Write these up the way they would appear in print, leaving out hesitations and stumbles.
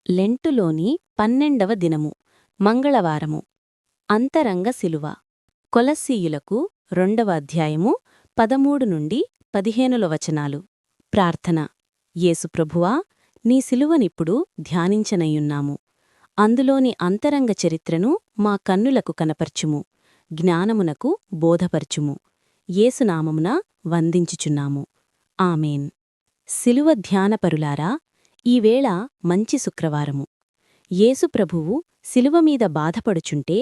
లెంటులోని 12వ దినము మంగళవారము అంతరంగ శిలువ కొలస్సీయులకు 2వ అధ్యాయము 13 నుండి 15 వచనాలు. ప్రార్థన. యేసుప్రభువా, నీ శిలువనిప్పుడు ధ్యానించనయ్యున్నాము. అందులోని అంతరంగ చరిత్రను మా కన్నులకు కనపర్చుము, జ్ఞానమునకు బోధపర్చుము. యేసునామమున వందించుచున్నాము. ఆమేన్. శిలువ ధ్యానపరులారా, ఈవేళ మంచి శుక్రవారము. యేసుప్రభువు శిలువమీద బాధపడుచుంటే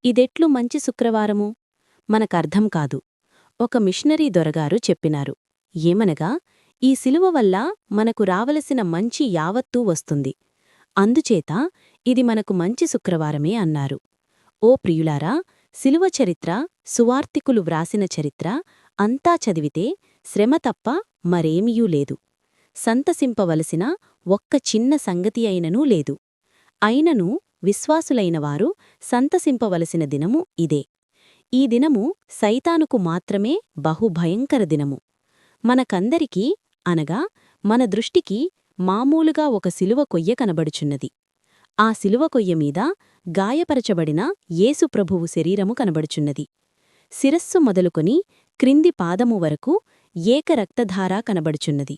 ఇదెట్లు మంచి శుక్రవారము? మనకర్థం కాదు. ఒక మిషనరీ దొరగారు చెప్పినారు. ఏమనగా, ఈ శిలువ వల్ల మనకు రావలసిన మంచి యావత్తూ వస్తుంది. అందుచేత ఇది మనకు మంచి శుక్రవారమే అన్నారు. ఓ ప్రియులారా, శిలువ చరిత్ర, సువార్తికులు వ్రాసిన చరిత్ర అంతా చదివితే శ్రమ తప్ప మరేమియూ లేదు. సంతసింపవలసిన ఒక్క చిన్న సంగతి అయిననూ లేదు. అయినను విశ్వాసులైనవారు సంతసింపవలసిన దినము ఇదే. ఈ దినము సైతానుకు మాత్రమే బహుభయంకర దినము. మనకందరికీ, అనగా మన దృష్టికి మామూలుగా ఒక శిలువ కొయ్య కనబడుచున్నది. ఆ శిలువ కొయ్యమీద గాయపరచబడిన యేసుప్రభువు శరీరము కనబడుచున్నది. శిరస్సు మొదలుకొని క్రింది పాదము వరకు ఏకరక్తధార కనబడుచున్నది.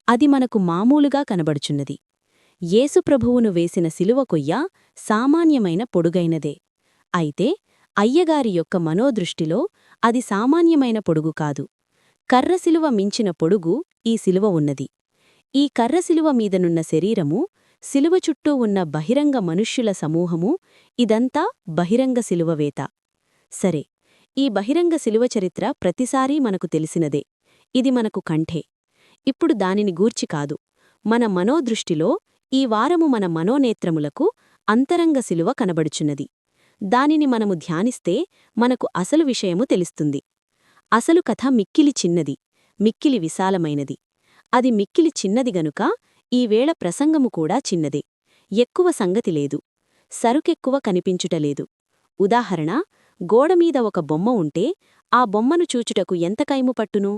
అది మనకు మామూలుగా కనబడుచున్నది. యేసుప్రభువును వేసిన శిలువ కొయ్య సామాన్యమైన పొడుగైనదే. అయితే అయ్యగారి యొక్క మనోదృష్టిలో అది సామాన్యమైన పొడుగు కాదు. కర్రశిలువ మించిన పొడుగు ఈ శిలువ ఉన్నది. ఈ కర్రశిలువ మీదనున్న శరీరము, శిలువ చుట్టూ ఉన్న బహిరంగ మనుష్యుల సమూహము, ఇదంతా బహిరంగ శిలువవేత. సరే, ఈ బహిరంగ శిలువ చరిత్ర ప్రతిసారీ మనకు తెలిసినదే. ఇది మనకు కంఠే. ఇప్పుడు దానిని గూర్చి కాదు, మన మనోదృష్టిలో ఈ వారము మన మనోనేత్రములకు అంతరంగ శిలువ కనబడుచున్నది. దానిని మనము ధ్యానిస్తే మనకు అసలు విషయము తెలుస్తుంది. అసలు కథ మిక్కిలి చిన్నది, మిక్కిలి విశాలమైనది. అది మిక్కిలి చిన్నది గనుక ఈవేళ ప్రసంగము కూడా చిన్నదే. ఎక్కువ సంగతి లేదు, సరుకెక్కువ కనిపించుటలేదు. ఉదాహరణ, గోడమీద ఒక బొమ్మ ఉంటే ఆ బొమ్మను చూచుటకు ఎంత టైము పట్టును?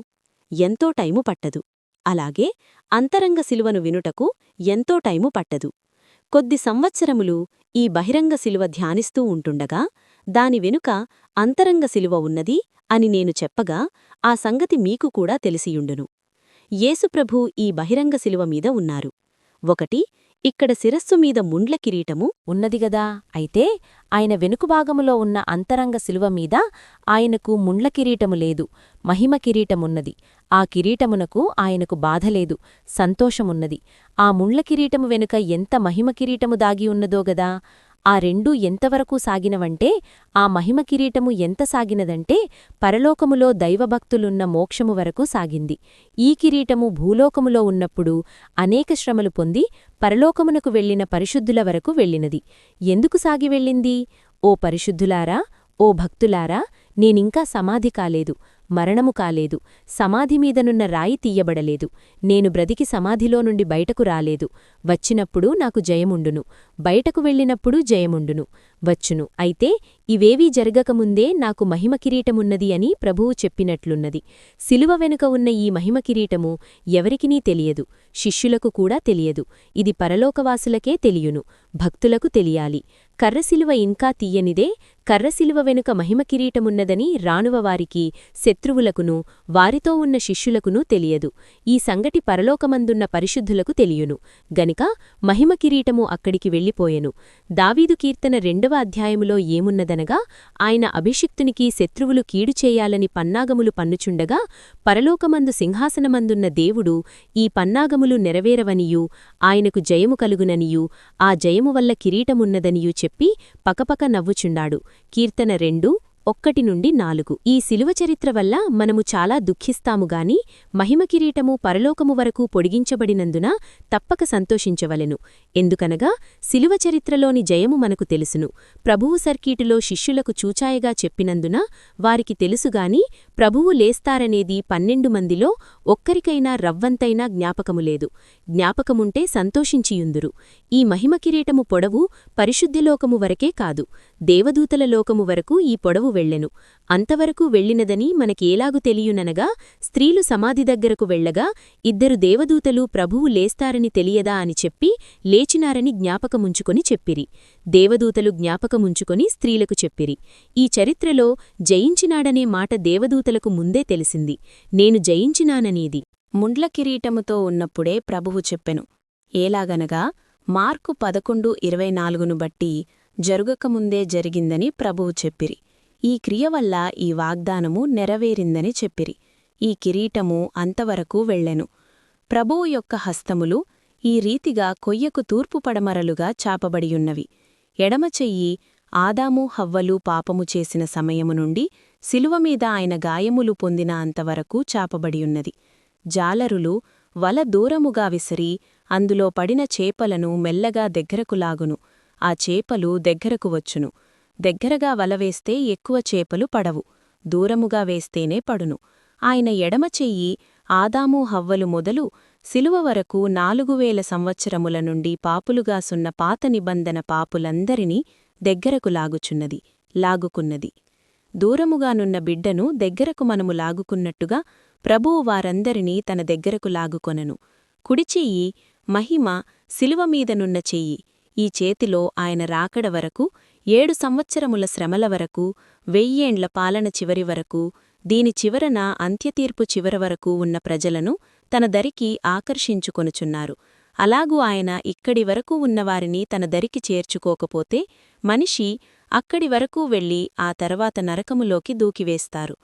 ఎంతో టైము పట్టదు. అలాగే అంతరంగ శిలువను వినుటకు ఎంతో టైము పట్టదు. కొద్ది సంవత్సరములు ఈ బహిరంగ శిలువ ధ్యానిస్తూ ఉంటుండగా దాని వెనుక అంతరంగ శిలువ ఉన్నది అని నేను చెప్పగా ఆ సంగతి మీకు కూడా తెలిసియుండును. యేసుప్రభు ఈ బహిరంగ శిలువ మీద ఉన్నారు. ఒకటి, ఇక్కడ శిరస్సు మీద ముండ్ల కిరీటము ఉన్నదిగదా. అయితే ఆయన వెనుకభాగములో ఉన్న అంతరంగ శిలువ మీద ఆయనకు ముండ్ల కిరీటము లేదు, మహిమ కిరీటమున్నది. ఆ కిరీటమునకు ఆయనకు బాధలేదు, సంతోషమున్నది. ఆ ముండ్ల కిరీటము వెనుక ఎంత మహిమ కిరీటము దాగి ఉన్నదో గదా. ఆ రెండూ ఎంతవరకు సాగినవంటే, ఆ మహిమ కిరీటము ఎంత సాగినదంటే పరలోకములో దైవభక్తులున్న మోక్షము వరకు సాగింది. ఈ కిరీటము భూలోకములో ఉన్నప్పుడు అనేక శ్రమలు పొంది పరలోకమునకు వెళ్లిన పరిశుద్ధుల వరకు వెళ్ళినది. ఎందుకు సాగి వెళ్ళింది? ఓ పరిశుద్ధులారా, ఓ భక్తులారా, నేనింకా సమాధి కాలేదు, మరణము కాలేదు, సమాధిమీదనున్న రాయి తీయబడలేదు, నేను బ్రతికి సమాధిలో నుండి బయటకు రాలేదు. వచ్చినప్పుడు నాకు జయముండును, బయటకు వెళ్ళినప్పుడు జయముండును, వచ్చును. అయితే ఇవేవీ జరగకముందే నాకు మహిమ కిరీటమున్నది అని ప్రభువు చెప్పినట్లున్నది. శిలువ వెనుక ఉన్న ఈ మహిమ కిరీటము ఎవరికినీ తెలియదు, శిష్యులకు కూడా తెలియదు. ఇది పరలోకవాసులకే తెలియును, భక్తులకు తెలియాలి. కర్రశిలువ ఇంకా తీయనిదే, కర్రశిలువ వెనుక మహిమ కిరీటమున్నదని రానువవారికి, శత్రువులకును, వారితో ఉన్న శిష్యులకునూ తెలియదు. ఈ సంగటి పరలోకమందున్న పరిశుద్ధులకు తెలియును గనిక మహిమ కిరీటము అక్కడికి వెళ్ళిపోయెను. దావీదు కీర్తన 2వ అధ్యాయములో ఏమున్నదనగా, ఆయన అభిషిక్తునికి శత్రువులు కీడు చేయాలని పన్నాగములు పన్నుచుండగా పరలోకమందు సింహాసనమందున్న దేవుడు ఈ పన్నాగములు నెరవేరవనియూ, ఆయనకు జయము కలుగుననియూ, ఆ జయము వల్ల కిరీటమున్నదనియూ చెప్పి పకపక నవ్వుచుండాడు. కీర్తన 2:1-4. ఈ శిలువ చరిత్ర వల్ల మనము చాలా దుఃఖిస్తాముగాని మహిమ కిరీటము పరలోకము వరకు పొడిగించబడినందున తప్పక సంతోషించవలెను. ఎందుకనగా శిలువ చరిత్రలోని జయము మనకు తెలుసును. ప్రభువు సర్కీటులో శిష్యులకు చూచాయగా చెప్పినందున వారికి తెలుసుగాని ప్రభువు లేస్తారనేది 12 మందిలో ఒక్కరికైనా రవ్వంతైనా జ్ఞాపకములేదు. జ్ఞాపకముంటే సంతోషించియుందురు. ఈ మహిమ కిరీటము పొడవు పరిశుద్ధిలోకము వరకే కాదు, దేవదూతల లోకము వరకు ఈ పొడవు వెళ్ళెను. అంతవరకు వెళ్ళినదని మనకేలాగు తెలియుననగా, స్త్రీలు సమాధి దగ్గరకు వెళ్ళగా 2 దేవదూతలు ప్రభువు లేస్తారని తెలియదా అని చెప్పి లేచినారని జ్ఞాపకముంచుకొని చెప్పిరి. దేవదూతలు జ్ఞాపకముంచుకొని స్త్రీలకు చెప్పిరి. ఈ చరిత్రలో జయించినాడనే మాట దేవదూతలకు ముందే తెలిసింది. నేను జయించినాననేది ముండ్ల కిరీటముతో ఉన్నప్పుడే ప్రభువు చెప్పెను. ఏలాగనగా మార్కు 11:24ను బట్టి జరుగకముందే జరిగిందని ప్రభువు చెప్పిరి. ఈ క్రియ వల్ల ఈ వాగ్దానము నెరవేరిందని చెప్పిరి. ఈ కిరీటము అంతవరకు వెళ్ళెను. ప్రభువు యొక్క హస్తములు ఈ రీతిగా కొయ్యకు తూర్పు పడమరలుగా చాపబడియున్నవి. ఎడమచెయ్యి ఆదాము హవ్వలు పాపము చేసిన సమయము నుండి శిలువమీద ఆయన గాయములు పొందిన అంతవరకు చాపబడియున్నది. జాలరులు వల దూరముగా విసిరి అందులో పడిన చేపలను మెల్లగా దగ్గరకు లాగును. ఆ చేపలు దగ్గరకు వచ్చును. దగ్గరగా వలవేస్తే ఎక్కువ చేపలు పడవు. దూరముగా వేస్తేనే పడును. ఆయన ఎడమచెయ్యి ఆదాము హవ్వలు మొదలు శిలువ వరకు 4000 సంవత్సరముల నుండి పాపులుగాసున్న పాత నిబంధన పాపులందరినీ దగ్గరకు లాగుకున్నది. దూరముగానున్న బిడ్డను దగ్గరకు మనము లాగుకున్నట్టుగా ప్రభువు వారందరినీ తన దగ్గరకు లాగుకొనెను. కుడిచెయ్యి మహిమ శిలువమీదనున్న చెయ్యి. ఈ చేతిలో ఆయన రాకడ వరకు 7 సంవత్సరముల శ్రమల వరకు 1000 ఏండ్ల పాలన చివరి వరకు దీని చివరన అంత్యతీర్పు చివర వరకు ఉన్న ప్రజలను తన దరికి ఆకర్షించుకొనుచున్నారు. అలాగూ ఆయన ఇక్కడి వరకు ఉన్నవారిని తన దరికి చేర్చుకోకపోతే మనిషి అక్కడి వరకు వెళ్ళి ఆ తర్వాత నరకములోకి దూకివేస్తారు.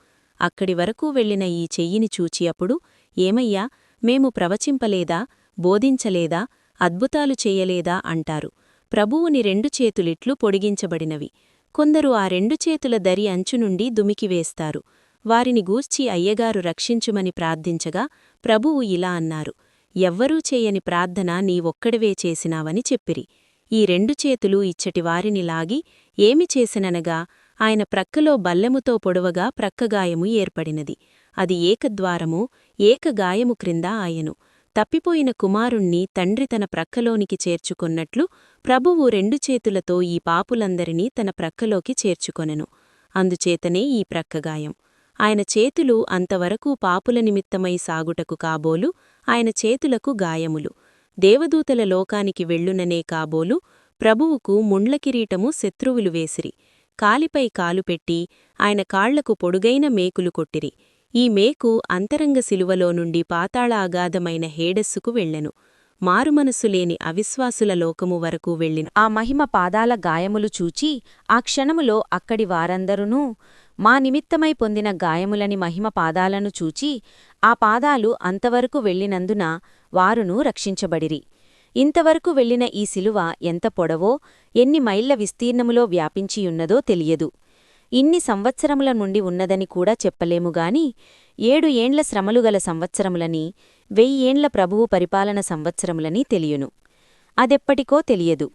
అక్కడి వరకు వెళ్లిన ఈ చెయ్యిని చూచి అప్పుడు, ఏమయ్యా, మేము ప్రవచింపలేదా, బోధించలేదా, అద్భుతాలు చెయ్యలేదా అంటారు. ప్రభువుని 2 చేతులిట్లు పొడిగించబడినవి. కొందరు ఆ 2 చేతుల దరి అంచునుండి దుమికివేస్తారు. వారిని గూర్చి అయ్యగారు రక్షించుమని ప్రార్థించగా ప్రభువు ఇలా అన్నారు, ఎవ్వరూ చేయని ప్రార్థన నీవొక్కడివే చేసినావని చెప్పిరి. ఈ 2 చేతులు ఇచ్చటి వారిని లాగి ఏమి చేసిననగా ఆయన ప్రక్కలో బల్లెముతో పొడవగా ప్రక్కగాయము ఏర్పడినది. అది ఏకద్వారము, ఏకగాయము క్రింద ఆయను. తప్పిపోయిన కుమారుణ్ణి తండ్రి తన ప్రక్కలోనికి చేర్చుకొన్నట్లు ప్రభువు 2 చేతులతో ఈ పాపులందరినీ తన ప్రక్కలోకి చేర్చుకొనెను. అందుచేతనే ఈ ప్రక్కగాయం. ఆయన చేతులు అంతవరకు పాపుల నిమిత్తమై సాగుటకు కాబోలు ఆయన చేతులకు గాయములు. దేవదూతల లోకానికి వెళ్ళుననే కాబోలు ప్రభువుకు ముండ్లకిరీటము శత్రువులు వేసిరి. కాలిపై కాలు పెట్టి ఆయన కాళ్లకు పొడుగైన మేకులు కొట్టిరి. ఈ మేకు అంతరంగ శిలువలో నుండి పాతాళ అగాధమైన హేడస్సుకు వెళ్ళెను. మారుమనస్సులేని అవిశ్వాసుల లోకము వరకు వెళ్ళిన ఆ మహిమ పాదాల గాయములు చూచి ఆ క్షణములో అక్కడి వారందరూనూ మా నిమిత్తమై పొందిన గాయములని మహిమ పాదాలను చూచి ఆ పాదాలు అంతవరకు వెళ్ళినందున వారును రక్షించబడిరి. ఇంతవరకు వెళ్ళిన ఈ శిలువ ఎంత పొడవో, ఎన్ని మైళ్ల విస్తీర్ణములో వ్యాపించియున్నదో తెలియదు. ఇన్ని సంవత్సరముల నుండి ఉన్నదని కూడా చెప్పలేముగాని 7 ఏండ్ల శ్రమలుగల సంవత్సరములని 1000 ఏండ్ల ప్రభువు పరిపాలన సంవత్సరములని తెలియును. అదెప్పటికో తెలియదు.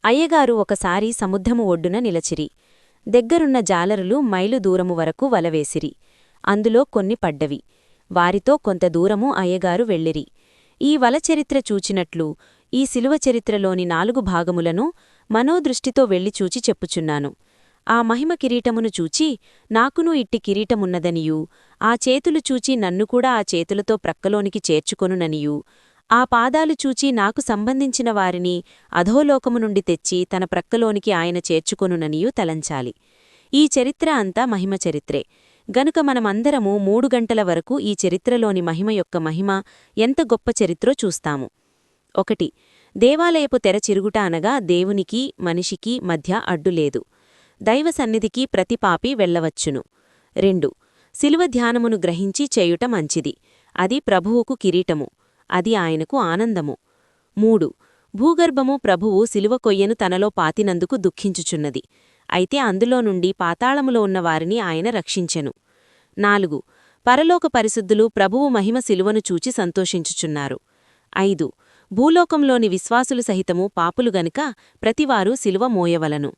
అయ్యగారు ఒకసారి సముద్రము ఒడ్డున నిలచిరి. దగ్గరున్న జాలరులు మైలు దూరము వరకు వలవేసిరి. అందులో కొన్ని పడ్డవి. వారితో కొంత దూరము అయ్యగారు వెళ్ళిరి. ఈ వల చరిత్ర చూచినట్లు ఈ శిలువ చరిత్రలోని 4 భాగములను మనోదృష్టితో వెళ్లి చూచి చెప్పుచున్నాను. ఆ మహిమ కిరీటమును చూచి నాకునూ ఇట్టి కిరీటమున్నదనియూ, ఆ చేతులు చూచి నన్ను కూడా ఆ చేతులతో ప్రక్కలోనికి చేర్చుకొనుననియూ, ఆ పాదాలు చూచి నాకు సంబంధించిన వారిని అధోలోకము నుండి తెచ్చి తన ప్రక్కలోనికి ఆయన చేర్చుకొనుననియూ తలంచాలి. ఈ చరిత్ర అంతా మహిమ చరిత్రే. గనుక మనమందరము 3 గంటల వరకు ఈ చరిత్రలోని మహిమ యొక్క మహిమ ఎంత గొప్ప చరిత్రో చూస్తాము. 1. దేవాలయపు తెర చిరుగుట అనగా దేవునికి మనిషికి మధ్య అడ్డులేదు. దైవ సన్నిధికి ప్రతి పాపి వెళ్లవచ్చును. 2. శిలువ ధ్యానమును గ్రహించి చేయుట మంచిది. అది ప్రభువుకు కిరీటము. అది ఆయనకు ఆనందము. 3. భూగర్భము ప్రభువు శిలువ కొయ్యను తనలో పాతినందుకు దుఃఖించుచున్నది. అయితే అందులో నుండి పాతాళములో ఉన్న వారిని ఆయన రక్షించెను. 4. పరలోక పరిశుద్ధులు ప్రభువు మహిమ శిలువను చూచి సంతోషించుచున్నారు. 5. భూలోకంలోని విశ్వాసులు సహితము పాపులు గనుక ప్రతివారు శిలువ మోయవలను.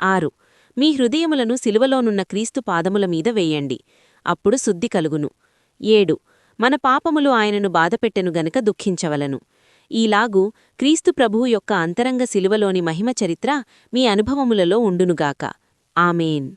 6. మీ హృదయములను శిలువలోనున్న క్రీస్తు పాదముల మీద వేయండి. అప్పుడు శుద్ధి కలుగును. 7. మన పాపములు ఆయనను బాధపెట్టెను గనుక దుఃఖించవలను. ఈలాగు క్రీస్తు ప్రభువు యొక్క అంతరంగ శిలువలోని మహిమ చరిత్ర మీ అనుభవములలో ఉండునుగాక. ఆమేన్.